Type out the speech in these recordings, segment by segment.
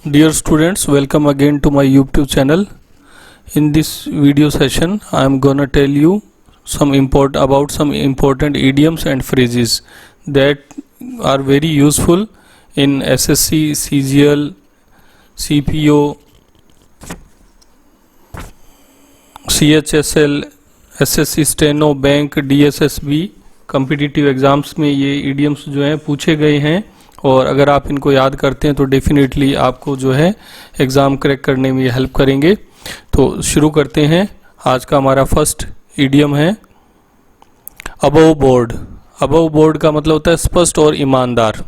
Dear students, welcome again to my YouTube channel. In this video session, I am gonna tell you some important idioms and phrases that are very useful in SSC, CGL, CPO, CHSL, SSC steno, bank, DSSB competitive exams में ये idioms जो हैं पूछे गए हैं और अगर आप इनको याद करते हैं तो डेफिनेटली आपको जो है एग्ज़ाम क्रैक करने में ये हेल्प करेंगे। तो शुरू करते हैं। आज का हमारा फर्स्ट इडियम है अबव बोर्ड। अबव बोर्ड का मतलब होता है स्पष्ट और ईमानदार,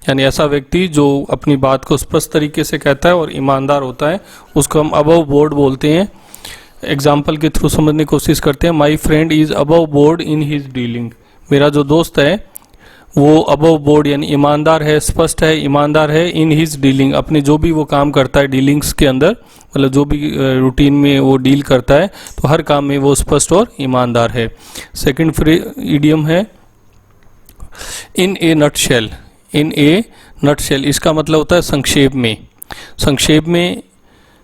यानी ऐसा व्यक्ति जो अपनी बात को स्पष्ट तरीके से कहता है और ईमानदार होता है उसको हम अबव बोर्ड बोलते हैं। एग्जाम्पल के थ्रू समझने की कोशिश करते हैं। My friend is above board in his dealing. मेरा जो दोस्त है वो अबव बोर्ड यानी ईमानदार है, स्पष्ट है, ईमानदार है इन हिज डीलिंग, अपने जो भी वो काम करता है डीलिंग्स के अंदर, मतलब जो भी रूटीन में वो डील करता है तो हर काम में वो स्पष्ट और ईमानदार है। सेकंड इडियम है इन a nutshell. In a nutshell इसका मतलब होता है संक्षेप में। संक्षेप में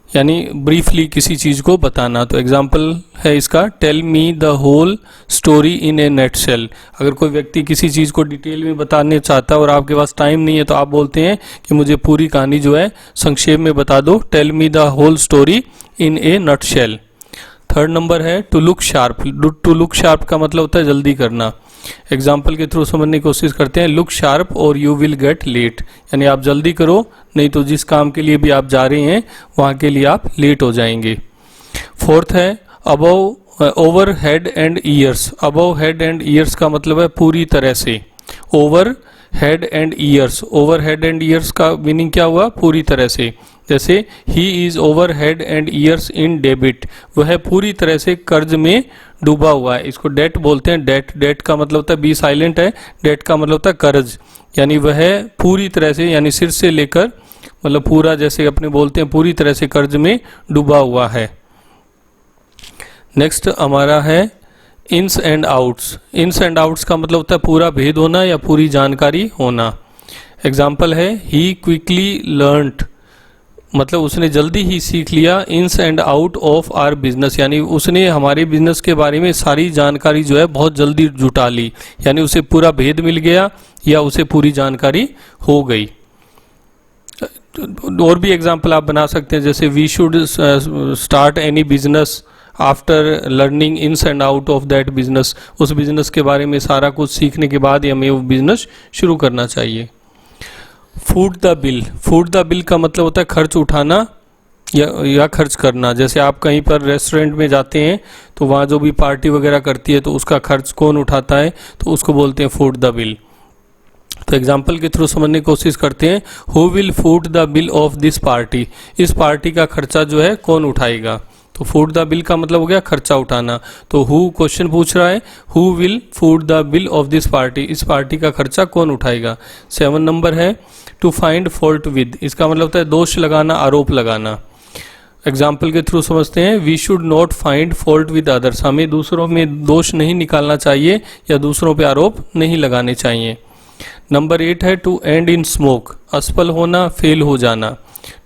यानी ब्रीफली किसी चीज़ को बताना। तो एग्जाम्पल है इसका tell me the whole story in a nutshell. अगर कोई व्यक्ति किसी चीज़ को डिटेल में बताने चाहता है और आपके पास टाइम नहीं है तो आप बोलते हैं कि मुझे पूरी कहानी जो है संक्षेप में बता दो, tell me the whole story in a nutshell. Third number है to look sharp. To look sharp का मतलब होता है जल्दी करना। एग्जाम्पल के थ्रू समझने की कोशिश करते हैं। लुक शार्प और यू विल गेट लेट, यानी आप जल्दी करो नहीं तो जिस काम के लिए भी आप जा रहे हैं वहाँ के लिए आप लेट हो जाएंगे। फोर्थ है above over head and years. Above head and years का मतलब है पूरी तरह से। Over head and years, over head and years का मीनिंग क्या हुआ? पूरी तरह से। जैसे he is over head and years in debit, वह पूरी तरह से कर्ज में डूबा हुआ है। इसको डेट बोलते हैं। डेट, डेट का मतलब होता है बी साइलेंट है, डेट का मतलब होता है कर्ज, यानी वह पूरी तरह से यानी सिर से लेकर मतलब पूरा, जैसे अपने बोलते हैं पूरी तरह से कर्ज में डूबा हुआ है। नेक्स्ट हमारा है ins and outs. Ins and outs का मतलब होता है पूरा भेद होना या पूरी जानकारी होना। एग्जाम्पल है ही क्विकली लर्नड, मतलब उसने जल्दी ही सीख लिया ins and out of our business, यानी उसने हमारे बिजनेस के बारे में सारी जानकारी जो है बहुत जल्दी जुटा ली, यानी उसे पूरा भेद मिल गया या उसे पूरी जानकारी हो गई। और भी एग्जाम्पल आप बना सकते हैं, जैसे we should start any business after learning ins and out of that business. उस बिजनेस के बारे में सारा कुछ सीखने के बाद हमें वो बिजनेस शुरू करना चाहिए। Foot the bill. Foot the bill का मतलब होता है खर्च उठाना या खर्च करना। जैसे आप कहीं पर रेस्टोरेंट में जाते हैं तो वहाँ जो भी पार्टी वगैरह करती है तो उसका खर्च कौन उठाता है, तो उसको बोलते हैं फूट द बिल। तो एग्जाम्पल के थ्रू समझने की कोशिश करते हैं। Who will foot the bill of this party, इस पार्टी का खर्चा जो है कौन उठाएगा। तो फूट द बिल का मतलब हो गया खर्चा उठाना। तो हु क्वेश्चन पूछ रहा है, who will foot the bill of this party, इस पार्टी का खर्चा कौन उठाएगा। 7 नंबर है टू फाइंड फॉल्ट विद। इसका मतलब होता है दोष लगाना, आरोप लगाना। एग्जाम्पल के थ्रू समझते हैं। We should not find fault with others, हमें दूसरों में दोष नहीं निकालना चाहिए या दूसरों पे आरोप नहीं लगाने चाहिए। नंबर 8 है टू एंड इन स्मोक। असफल होना, फेल हो जाना।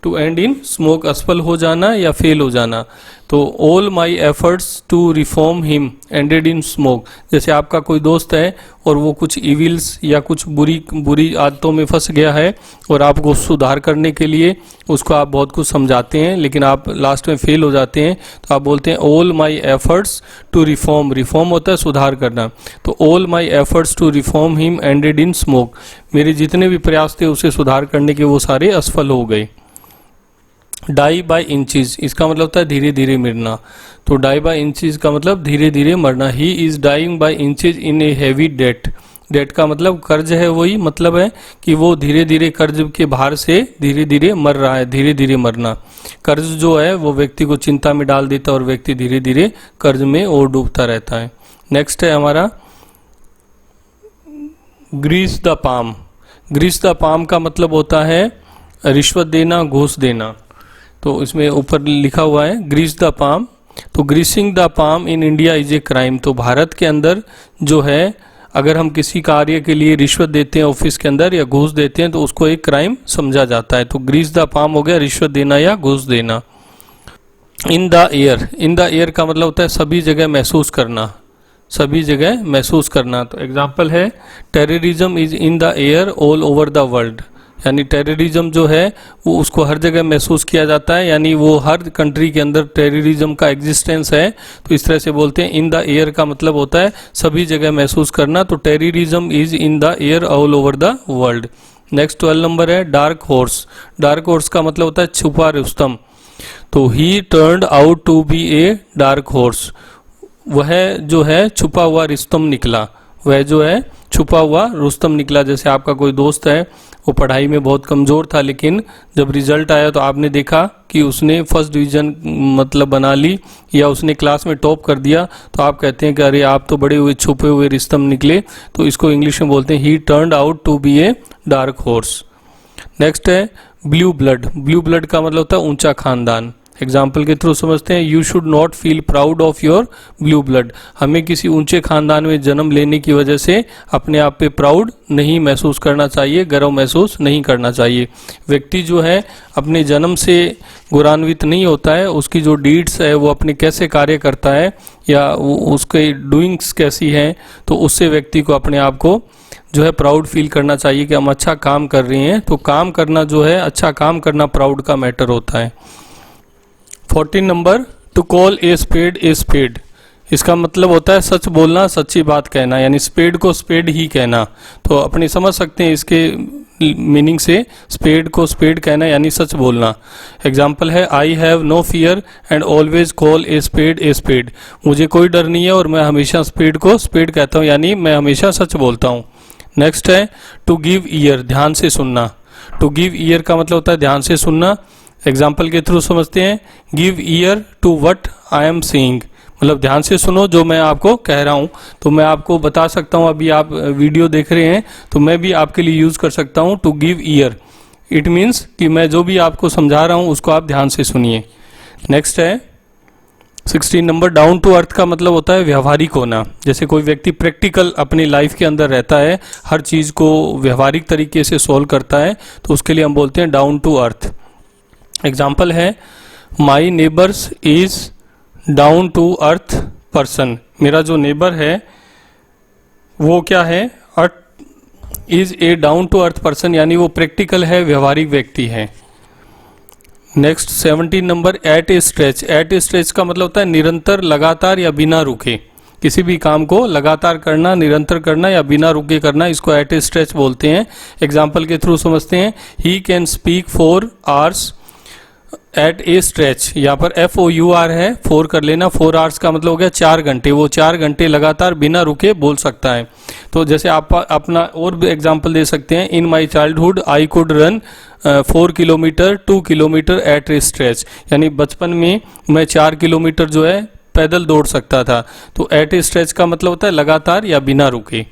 टू एंड इन स्मोक, असफल हो जाना या फेल हो जाना। तो all my efforts to reform him ended in smoke. जैसे आपका कोई दोस्त है और वो कुछ इविल्स या कुछ बुरी आदतों में फंस गया है और आपको सुधार करने के लिए उसको आप बहुत कुछ समझाते हैं लेकिन आप लास्ट में फेल हो जाते हैं, तो आप बोलते हैं all my efforts to reform. Reform होता है सुधार करना। तो all my efforts to reform him ended in smoke, मेरे जितने भी प्रयास थे उसे सुधार करने के वो सारे असफल हो गए। डाई बाय इंचेस, इसका मतलब होता है धीरे धीरे मरना। तो डाई बाय इंचेस का मतलब धीरे धीरे मरना। He is dying by inches in a heavy debt. Debt का मतलब कर्ज है, वही मतलब है कि वो धीरे धीरे कर्ज के भार से धीरे धीरे मर रहा है। धीरे धीरे मरना, कर्ज जो है वो व्यक्ति को चिंता में डाल देता है और व्यक्ति धीरे धीरे कर्ज में और डूबता रहता है। नेक्स्ट है हमारा grease the palm. Grease the palm का मतलब होता है रिश्वत देना, घूस देना। तो इसमें ऊपर लिखा हुआ है ग्रीस द पाम। तो greasing the palm in India is a crime. तो भारत के अंदर जो है अगर हम किसी कार्य के लिए रिश्वत देते हैं ऑफिस के अंदर या घूस देते हैं तो उसको एक क्राइम समझा जाता है। तो ग्रीस द पाम हो गया रिश्वत देना या घूस देना। इन the air, in the air का मतलब होता है सभी जगह महसूस करना, सभी जगह महसूस करना। तो एग्जाम्पल है terrorism is in the air all over the world, यानी टेररिज्म जो है वो उसको हर जगह महसूस किया जाता है, यानी वो हर कंट्री के अंदर टेररिज्म का एग्जिस्टेंस है। तो इस तरह से बोलते हैं इन द एयर का मतलब होता है सभी जगह महसूस करना। तो terrorism is in the air all over the world. Next 12 number है डार्क हॉर्स। डार्क हॉर्स का मतलब होता है छुपा रुस्तम। तो he turned out to be a dark horse, वह जो है छुपा हुआ रुस्तम निकला, वह जो है छुपा हुआ रुस्तम निकला। जैसे आपका कोई दोस्त है वो पढ़ाई में बहुत कमज़ोर था, लेकिन जब रिजल्ट आया तो आपने देखा कि उसने फर्स्ट डिवीज़न मतलब बना ली या उसने क्लास में टॉप कर दिया, तो आप कहते हैं कि अरे आप तो बड़े हुए छुपे हुए रुस्तम निकले। तो इसको इंग्लिश में बोलते हैं he turned out to be a dark horse. Next है ब्लू ब्लड। ब्लू ब्लड का मतलब होता है ऊंचा खानदान। एग्जाम्पल के थ्रू समझते हैं you should not feel proud of your blue blood. हमें किसी ऊंचे खानदान में जन्म लेने की वजह से अपने आप पे प्राउड नहीं महसूस करना चाहिए, गर्व महसूस नहीं करना चाहिए। व्यक्ति जो है अपने जन्म से गौरवान्वित नहीं होता है, उसकी जो डीड्स है वो अपने कैसे कार्य करता है या उसके डूइंग्स कैसी हैं, तो उससे व्यक्ति को अपने आप को जो है प्राउड फील करना चाहिए कि हम अच्छा काम कर रहे हैं। तो काम करना जो है, अच्छा काम करना प्राउड का मैटर होता है। 14 number to call a spade a spade. इसका मतलब होता है सच बोलना, सच्ची बात कहना, यानी स्पेड को स्पेड ही कहना। तो अपने समझ सकते हैं इसके मीनिंग से, स्पेड को स्पेड कहना यानी सच बोलना। एग्जाम्पल है I have no fear and always call a spade. मुझे कोई डर नहीं है और मैं हमेशा स्पेड को स्पेड कहता हूँ, यानी मैं हमेशा सच बोलता हूँ। नेक्स्ट है टू गिव ईयर, ध्यान से सुनना। टू गिव ईयर का मतलब होता है ध्यान से सुनना। एग्जाम्पल के थ्रू समझते हैं give ear to what I am saying, मतलब ध्यान से सुनो जो मैं आपको कह रहा हूँ। तो मैं आपको बता सकता हूँ, अभी आप वीडियो देख रहे हैं तो मैं भी आपके लिए यूज कर सकता हूँ to give ear. It means कि मैं जो भी आपको समझा रहा हूँ उसको आप ध्यान से सुनिए। नेक्स्ट है 16 नंबर डाउन टू अर्थ का मतलब होता है व्यवहारिक होना। जैसे कोई व्यक्ति प्रैक्टिकल अपनी लाइफ के अंदर रहता है, हर चीज़ को व्यवहारिक तरीके से सॉल्व करता है, तो उसके लिए हम बोलते हैं डाउन टू अर्थ। एग्जाम्पल है my neighbours is down to earth person. मेरा जो नेबर है वो क्या है, is a down to earth person, यानी वो प्रैक्टिकल है, व्यवहारिक व्यक्ति है। Next 17 number at a stretch. At a stretch का मतलब होता है निरंतर, लगातार या बिना रुके। किसी भी काम को लगातार करना, निरंतर करना या बिना रुके करना, इसको एट ए स्ट्रेच बोलते हैं। एग्जाम्पल के थ्रू समझते हैं he can speak 4 hours at a stretch. यहाँ पर FOUR है, 4 कर लेना। 4 आवर्स का मतलब हो गया 4 घंटे। वो 4 घंटे लगातार बिना रुके बोल सकता है। तो जैसे आप अपना और भी एग्जाम्पल दे सकते हैं in my childhood I could run 4 kilometre 2 kilometre at a stretch, यानी बचपन में मैं 4 किलोमीटर जो है पैदल दौड़ सकता था। तो एट ए स्ट्रेच का मतलब होता है लगातार या बिना रुके।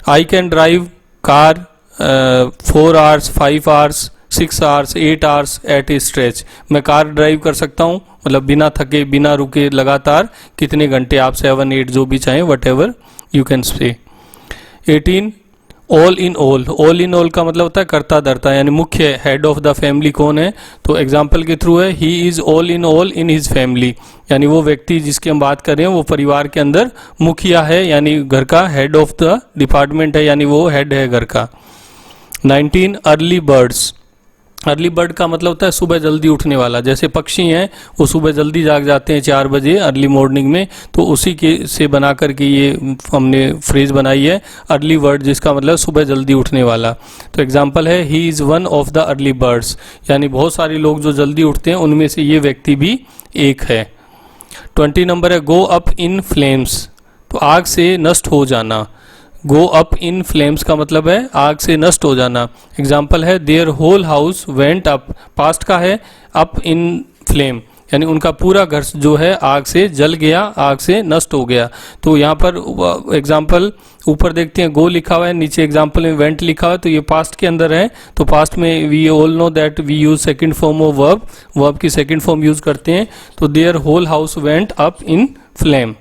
I can drive car 4 hours 5 hours 6 hours 8 hours at a stretch. मैं कार ड्राइव कर सकता हूँ, मतलब बिना थके बिना रुके लगातार कितने घंटे, आप 7 8 जो भी चाहें, what ever you can say. 18 all in all. All in all का मतलब होता है कर्ता धर्ता, यानी मुख्य, हेड ऑफ द फैमिली कौन है। तो एग्जाम्पल के थ्रू है he is all in his family, यानी वो व्यक्ति जिसकी हम बात कर रहे हैं वो परिवार के अंदर मुखिया है, यानी घर का हेड ऑफ द डिपार्टमेंट है, यानी वो हेड है घर का। 19 अर्ली बर्ड्स। अर्ली बर्ड का मतलब होता है सुबह जल्दी उठने वाला। जैसे पक्षी हैं वो सुबह जल्दी जाग जाते हैं 4 बजे अर्ली मॉर्निंग में, तो उसी के से बना करके ये हमने फ्रेज बनाई है अर्ली बर्ड, जिसका मतलब सुबह जल्दी उठने वाला। तो एग्जांपल है he is one of the early birds, यानी बहुत सारे लोग जो जल्दी उठते हैं उनमें से ये व्यक्ति भी एक है। 20 नंबर है गो अप इन फ्लेम्स। तो आग से नष्ट हो जाना। गो अप इन फ्लेम्स का मतलब है आग से नष्ट हो जाना। एग्जाम्पल है their whole house went up. Past का है अप इन फ्लेम, यानी उनका पूरा घर जो है आग से जल गया, आग से नष्ट हो गया। तो यहाँ पर एग्जाम्पल ऊपर देखते हैं गो लिखा हुआ है, नीचे एग्जाम्पल में वेंट लिखा हुआ है, तो ये पास्ट के अंदर है। तो पास्ट में we all know that we use second form of verb, verb की सेकंड फॉर्म यूज करते हैं। तो there whole house went up in flame.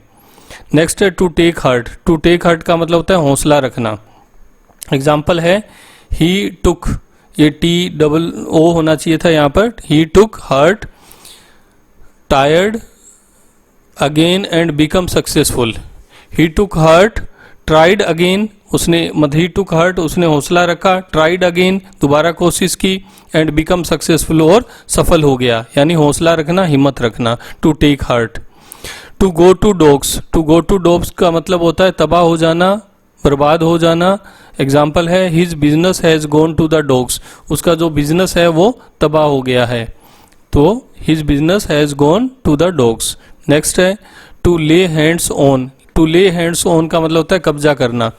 Next है to take heart. To take heart का मतलब होता है हौसला रखना। एग्जाम्पल है ही टुक, ये TOO होना चाहिए था यहाँ पर, he took heart, tried again and become successful. He took heart, tried again, उसने ही टुक हार्ट, उसने हौसला रखा, ट्राइड अगेन, दोबारा कोशिश की, एंड बिकम सक्सेसफुल, और सफल हो गया। यानी हौसला रखना, हिम्मत रखना, to take heart. To go to dogs, to go to dogs का मतलब होता है तबाह हो जाना, बर्बाद हो जाना। एग्जाम्पल है his business has gone to the dogs, उसका जो बिजनेस है वो तबाह हो गया है, तो his business has gone to the dogs. Next है to lay hands on. To lay hands on का मतलब होता है कब्जा करना।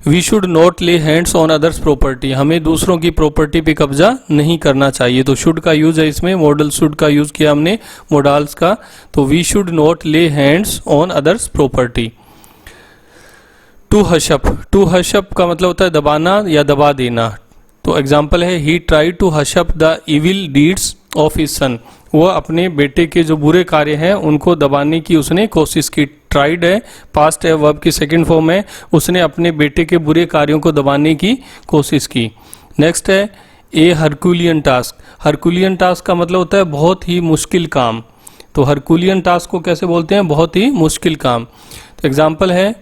We should not lay hands on others property, हमें दूसरों की प्रॉपर्टी पे कब्जा नहीं करना चाहिए। तो शुड का यूज है इसमें, मॉडल शुड का यूज किया हमने मोडाल्स का। तो we should not lay hands on others property. To hush up, to hush up का मतलब होता है दबाना या दबा देना। तो एग्जाम्पल है he try to hush up the evil deeds of his son, वह अपने बेटे के जो बुरे कार्य हैं उनको दबाने की उसने कोशिश की। ट्राइड है, पास्ट है, वर्ब की सेकंड फॉर्म है, उसने अपने बेटे के बुरे कार्यों को दबाने की कोशिश की। नेक्स्ट है ए हरकुलियन टास्क। हरकुलियन टास्क का मतलब होता है बहुत ही मुश्किल काम। तो हरकुलियन टास्क को कैसे बोलते हैं, बहुत ही मुश्किल काम। तो एग्जाम्पल है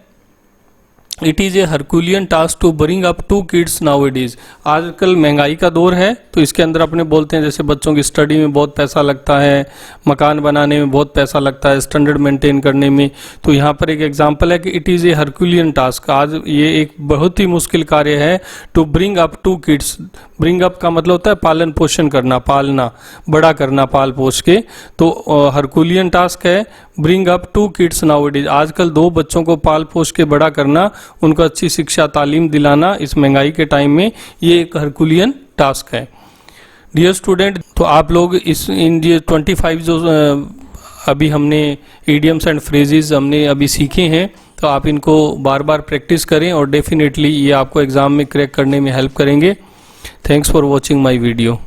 it is a herculean task to bring up 2 kids now it is. आजकल महंगाई का दौर है, तो इसके अंदर अपने बोलते हैं जैसे बच्चों की स्टडी में बहुत पैसा लगता है, मकान बनाने में बहुत पैसा लगता है, स्टैंडर्ड मेंटेन करने में। तो यहाँ पर एक एग्जांपल है कि it is a herculean task, आज ये एक बहुत ही मुश्किल कार्य है। To bring up 2 kids, bring up का मतलब होता है पालन पोषण करना, पालना, बड़ा करना, पाल पोष के। तो हरकुलियन टास्क है bring up 2 kids now it is, आजकल 2 बच्चों को पाल पोष के बड़ा करना, उनको अच्छी शिक्षा तालीम दिलाना इस महंगाई के टाइम में, ये एक हरकुलियन टास्क है। डियर स्टूडेंट, तो आप लोग इन 25 जो अभी हमने इडियम्स एंड फ्रेजेस हमने अभी सीखे हैं, तो आप इनको बार बार प्रैक्टिस करें और डेफिनेटली ये आपको एग्जाम में क्रैक करने में हेल्प करेंगे। Thanks for watching my video.